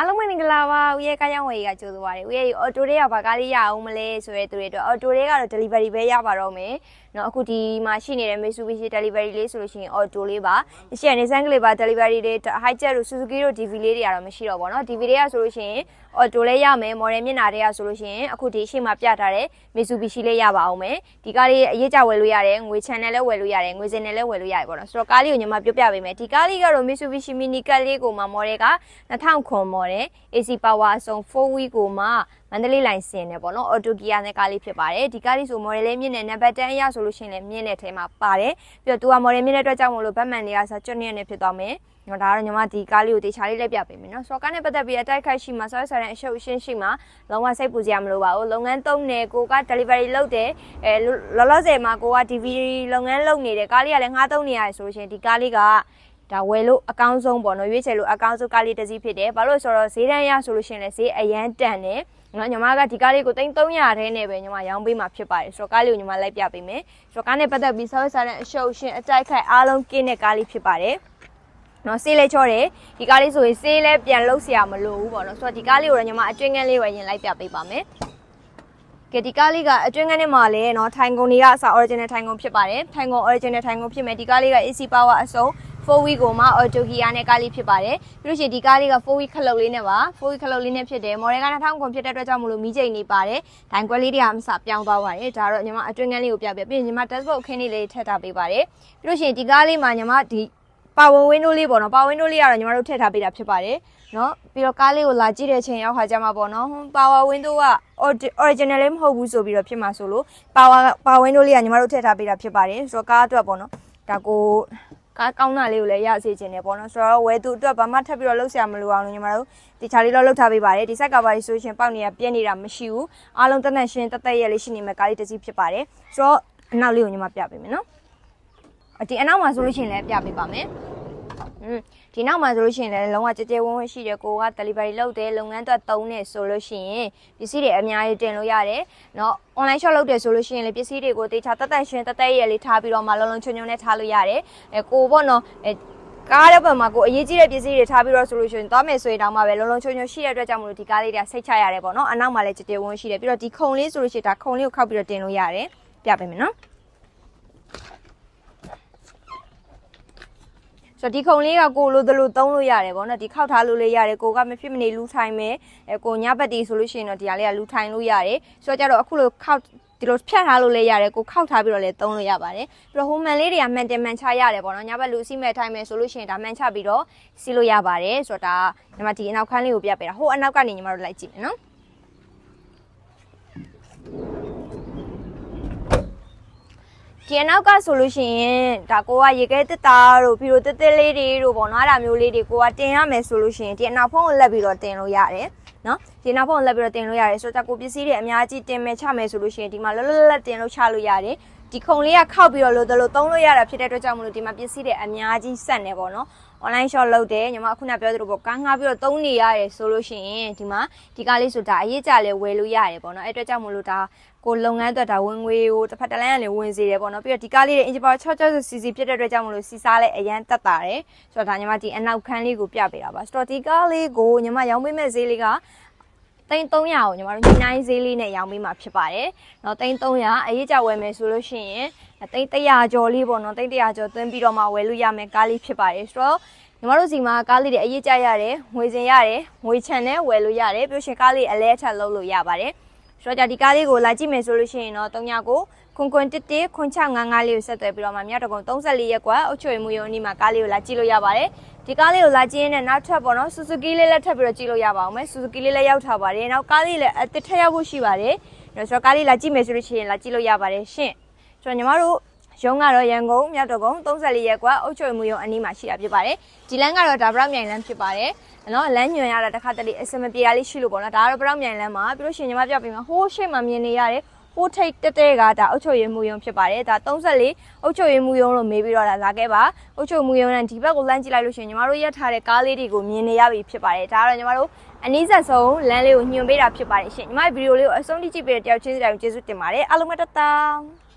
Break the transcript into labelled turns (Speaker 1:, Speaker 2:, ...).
Speaker 1: အားလုံးမင်္ဂလာပါဦးရဲ့ကားရောင်းဝယ်ရေးကကြိုးစားပါတယ်ဦးရဲ့အော်တိုတွေကဘာကားလေးရအောင်မလဲဆိုရဲသူတွေအတွက်အော်တိုတွေကတော့ delivery ပဲရပါတော့မယ်เนาะအခုဒီမှာရှိနေတဲ့ Mitsubishi delivery လေးဆိုလို့ရှိရင်အော်တိုလေးပါရှိရနေစမ်းကလေးပါ delivery တွေ Hijet တို့ Suzuki တို့ DV လေးတွေကတော့မရှိတော့ဘူးเนาะ DV တွေကဆိုလို့ရှိရင်အော်တိုလေးရမယ် model မျက်နှာတွေကဆိုလို့ရှိရင်အခုဒီရှေ့မှာပြထားတဲ့ Mitsubishi လေးရပါအောင်မယ်ဒီကားလေးအရေးကြဝယ်လို့ရတယ်ငွေချန်နဲ့လည်းဝယ်လို့ရတယ်ငွေစင်နဲ့လည်းဝယ်လို့ရတယ်ပေါ့เนาะဆိုတော့ကားလေးကိုညီမပြောပြပေးမယ်ဒီကားလေးကတော့ Mitsubishi Mini Cab လေးကိုမှ model က2009 model AC power အစုံ4 wheel ကိုမှမန္တလေးလိုင်းစင်နဲ့ပေါ့နော်အော်တိုဂီယာနဲ့ကားလေးဖြစ်ပါတယ်ဒီကားလေးဆို model လေးမြင့်နဲ့ number 10အရဆိုလို့ရှိရင်လည်းမြင့်တဲ့ထဲမှာပါတယ်ပြီးတော့သူက model မြင့်တဲ့အတွက်ကြောင့်မလို့ဘတ်မန်တွေကဆိုကျွတ်နဲ့ဖြစ်သွားမယ်ဒါကတော့ညီမဒီကားလေးကိုတေချာလေးလက်ပြပေးမယ်နော်ဆိုတော့ကားနဲ့ပတ်သက်ပြီးအတိုက်ခိုက်ရှိမှာဆောက်ဆန်အရှုပ်ရှင်းရှိမှာလုံးဝစိတ်ပူစရာမလိုပါဘူးလုပ်ငန်းသုံးနေကိုက delivery လုပ်တယ်လောလောဆယ်မှာကိုက DV လုပ်ငန်းလုပ်နေတယ်ကားလေးကလည်းငှားသုံးနေရတယ်ဆိုလို့ရှိရင်ဒီကားလေးကဒါဝယ်လို့အကောင်းဆုံးပေါ့နော်ရွေးချယ်လို့အကောင်းဆုံးကားလေးတစ်စီးဖြစ်တယ်ဘာလို့ဆိုတော့ဈေးတန်းရဆိုလို့ရှိရင်လည်းဈေးအရန်တန်တယ်နော်ညီမကဒီကားလေးကို300ထဲနဲ့ပဲညီမရောင်းပေးမှာဖြစ်ပါတယ်ဆိုတော့ကားလေးကိုညီမလိုက်ပြပေးမယ်ဆိုတော့ကားနဲ့ပတ်သက်ပြီးဆောက်ဆန်တဲ့အရှုပ်ရှင်းအတိုက်ခိုက်အားလုံးကင်းတဲ့ကားလေးဖြစ်ပါတယ်နော်ဆေးလဲချောတယ်ဒီကားလေးဆိုရင်ဆေးလဲပြန်လှုပ်เสียမလို့ဘူးပေါ့နော်ဆိုတော့ဒီကားလေးကိုတော့ညီမအတွင်းကန်းလေးပဲရင်လိုက်ပြပေးပါမယ်ကဲဒီကားလေးကအတွင်းကန်းထဲမှာလဲเนาะထိုင်ကုန်တွေကအစ original ထိုင်ကုန်ဖြစ်ပါတယ်ထိုင်ကုန် original ထိုင်ကုန်ဖြစ်မယ်ဒီကားလေးက AC power အစုံ4 wheel ကိုမှ auto gear နဲ့ကားလေးဖြစ်ပါတယ်ပြီးလို့ရှိရင်ဒီကားလေးက4 wheel ခလုတ်လေးနဲ့ပါ4 wheel ခလုတ်လေးနဲ့ဖြစ်တယ် model က2000ဖြစ်တဲ့အတွက်ကြောင့်မလို့မီးကျိန်နေပါတယ်ဒိုင်ကွက်လေးတွေကအမစပြောင်းသွားပါတယ်ဒါတော့ညီမအတွင်းကန်းလေးကိုပြပြပြီးရင်ညီမ dashboard အခင်းလေးလေးထည့်ထားပေးပါတယ်ပြီးလို့ရှိရင်ဒီကားလေးမှာညီမဒီpower window လေးပေါ့နော် power window လေးကတော့ညီမတို့ထည့်ထားပေးတာဖြစ်ပါတယ်နော်ပြီးတော့ကားလေးကိုလာကြည့်တဲ့ချိန်ရောက်ခါကြမှာပေါ့နော် power window က original လေးမဟုတ်ဘူးဆိုပြီးတော့ဖြစ်မှာဆိုလို့ power window လေးကညီမတို့ထည့်ထားပေးတာဖြစ်ပါတယ်ဆိုတော့ကားအတွက်ပေါ့နော်ဒါကိုကားကောင်းတာလေးကိုလည်းရစေချင်တယ်ပေါ့နော်ဆိုတော့ဝယ်သူအတွက်ဘာမှထပ်ပြီးတော့လှုပ်ရှားမလို့အောင်လို့ညီမတို့ဒီချာလေးတော့လှုပ်ထားပေးပါတယ်ဒီဆက်ကပါလေးဆိုရှင်ပေါက်နေရပြည့်နေတာမရှိဘူးအားလုံးတက်တက်ရှင်းတက်တက်ရက်လေးရှိနေမယ်ကားလေးတစ်စီးဖြစ်ပါတယ်ဆိုတော့အနောက်လေးကိုညီမပြပေးမယ်နော်ဒီအနောက်မှာဆိုလို့ရှိရင်လည်းပြပေးပါမယ်ဒီနောက်မှာဆိုလို့ရှိရင်လည်းလုံးဝကြဲကြဲဝန်းဝန်းရှိတယ်ကိုက delivery လုပ်တယ်လုပ်ငန်းအတွက်သုံးနေဆိုလို့ရှိရင်ပစ္စည်းတွေအများကြီးတင်လို့ရတယ်เนาะ online shop လုပ်တယ်ဆိုလို့ရှိရင်လည်းပစ္စည်းတွေကိုတေချာတက်တက်ရှင်းတက်တက်ရဲလေးထားပြီးတော့မှလုံးလုံးချွန်ချွန်နဲ့ထားလို့ရတယ်ကိုပေါ့နော်ကားတဲ့ဘက်မှာကိုအရေးကြီးတဲ့ပစ္စည်းတွေထားပြီးတော့ဆိုလို့ရှိရင်သွားမယ်ဆိုရင်တောင်မှပဲလုံးလုံးချွန်ချွန်ရှိတဲ့အတွက်ကြောင့်မလို့ဒီကားလေးတွေကစိတ်ချရတယ်ပေါ့နော်အနောက်မှာလည်းကြဲကြဲဝန်းရှိတယ်ပြီးတော့ဒီခုံလေးဆိုလို့ရှိရင်ဒါခုံလေးကိုခောက်ပြီးတော့တင်လို့ရတယ်ပြပေးမယ်နော်ဆိုတော့ဒီခုံလေးကကိုလိုသလိုသုံးလို့ရတယ်ဗောနော်ဒီခောက်ထားလို့လည်းရတယ်ကိုကမဖြစ်မနေလူထိုင်မယ်ကိုညဘက်တီဆိုလို့ရှိရင်တော့ဒီဟာလေးကလူထိုင်လို့ရတယ်ဆိုတော့ကြတော့အခုလိုခောက်ဒီလိုဖြတ်ထားလို့လည်းရတယ်ကိုခောက်ထားပြီးတော့လည်းသုံးလို့ရပါတယ်ပြီးတော့ဟိုမှန်လေးတွေကမှန်တင်မှန်ချရတယ်ဗောနော်ညဘက်လူစီးမဲ့ထိုင်မယ်ဆိုလို့ရှိရင်ဒါမှန်ချပြီးတော့စီးလို့ရပါတယ်ဆိုတော့ဒါညီမဒီအနောက်ခန်းလေးကိုပြပေးတာဟိုအနောက်ကနေညီမတို့လိုက်ကြည့်မယ်နော်ဒီအနောက်ကဆိုလို့ရှိရင်ဒါကိုကရေခဲတက်တာတို့ပြီးတော့တက်တက်လေးတွေတို့ပေါ့နော်အဲ့ဒါမျိုးလေးတွေကိုကတင်ရမယ်ဆိုလို့ရှိရင်ဒီအနောက်ဖုံးကိုလက်ပြီးတော့တင်လို့ရတယ်နော်ဒီနောက်ဖုံးကိုလက်ပြီးတော့တင်လို့ရတယ်ဆိုတော့ကိုပစ္စည်းတွေအများကြီးတင်မယ်ချမယ်ဆိုလို့ရှိရင်ဒီမှာလောလောလတ်တင်လို့ချလို့ရတယ်ဒီခုံလေးကခောက်ပြီးတော့လို့သုံးလို့ရတာဖြစ်တဲ့အတွက်ကြောင့်မလို့ဒီမှာပစ္စည်းတွေအများကြီးဆက်နေပေါ့နော် online shop လုပ်တယ်ညီမအခုနပြောသလိုပေါ့ကားငှားပြီးတော့သုံးနေရတယ်ဆိုလို့ရှိရင်ဒီမှာဒီကားလေးဆိုဒါအရေးကြလဲဝယ်လို့ရတယ်ပေါ့နော်အဲ့အတွက်ကြောင့်မလို့ဒါကိုလုပ်ငန်းအတွက်ဒါဝင်ငွေကိုတစ်ဖက်တစ်လမ်းကနေဝင်စေတယ်ပေါ့နော်ပြီးတော့ဒီကားလေးတွေ engine power 660cc ဖြစ်တဲ့အတွက်ကြောင့်မလို့စီစားလဲအရန်တက်တာတယ်ဆိုတော့ဒါညီမဒီအနောက်ခန်းလေးကိုပြပေးတာပါဆိုတော့ဒီကားလေးကိုညီမရောင်းပေးမဲ့ဈေးလေးက300ကိုညီမတို့ညီနိုင်ဈေးလေးနဲ့ရောင်းပေးမှာဖြစ်ပါတယ်။နော်300အရေးကြဝယ်မယ်ဆိုလို့ရှိရင်100ကျော်လေးပေါ့နော်100ကျော်သွင်းပြီးတော့မှဝယ်လို့ရမယ်ကားလေးဖြစ်ပါတယ်ဆိုတော့ညီမတို့စီမှာကားလေးတွေအရေးကြရတယ်ငွေစင်ရတယ်ငွေချန်နဲ့ဝယ်လို့ရတယ်ပြီးရှင်ကားလေးအလဲထက်လုပ်လို့ရပါတယ်ဆိုတော့ဒီကားလေးကိုလာကြည့်မယ်ဆိုလို့ရှိရင်တော့300ကိုခွန်ခွန်1655လေးကိုဆက်သွယ်ပြီးတော့မှမြောက်တကုံ34ရက်ကွာအုတ်ချွေမှုယုံအနီးမှာကားလေးကိုလာကြည့်လို့ရပါတယ်ဒီကားလေးကိုလာကြည့်ရင်းနဲ့နောက်ထပ်ပေါ့နော် Suzuki လေးလက်ထပ်ပြီးတော့ကြည့်လို့ရပါအောင်မယ် Suzuki လေးလည်းရောက်ထားပါတယ်နောက်ကားလေးလည်းအတစ်ထက်ရောက်ဖို့ရှိပါတယ်ဆိုတော့ကားလေးလာကြည့်မယ်ဆိုလို့ရှိရင်လာကြည့်လို့ရပါတယ်ရှင့်ဆိုတော့ညီမတို့ရုံးကတော့ရန်ကုန်မြောက်တကုံ34ရက်ကွာအုတ်ချွေမှုယုံအနီးမှာရှိတာဖြစ်ပါတယ်ဒီလမ်းကတော့ဒါဘရောက်မြိုင်လမ်းဖြစ်ပါတယ်နော်လမ်းညွန်ရတာတစ်ခါတလေအစမပြေတာလေးရှိလို့ပေါ့နော်ဒါကတော့ဘရောက်မြိုင်လမ်းမှာပြီးလို့ရှိရင်ညီမပြပေးမှာဟိုးရှေ့မှာမြင်နေရတယ်ဟိုးထိတ်တဲတဲကဒါအုတ်ချွေမှုယုံဖြစ်ပါတယ်ဒါ34အုတ်ချွေမှုယုံလို့မေးပြီးတော့လာခဲ့ပါအုတ်ချွေမှုယုံနဲ့ဒီဘက်ကိုလမ်းကြည့်လိုက်လို့ရှိရင်ညီမတို့ရက်ထားတဲ့ကားလေးတွေကိုမြင်နေရပြီဖြစ်ပါတယ်ဒါကတော့ညီမတို့အနည်းဆက်ဆုံးလမ်းလေးကိုညွှန်ပေးတာဖြစ်ပါတယ်ရှင်ညီမဗီဒီယိုလေးကိုအဆုံးထိကြည့်ပေးတဲ့တယောက်ချင်းစီတိုင်းကိုကျေးဇူးတင်ပါတယ်အားလုံးပဲတတ်တာ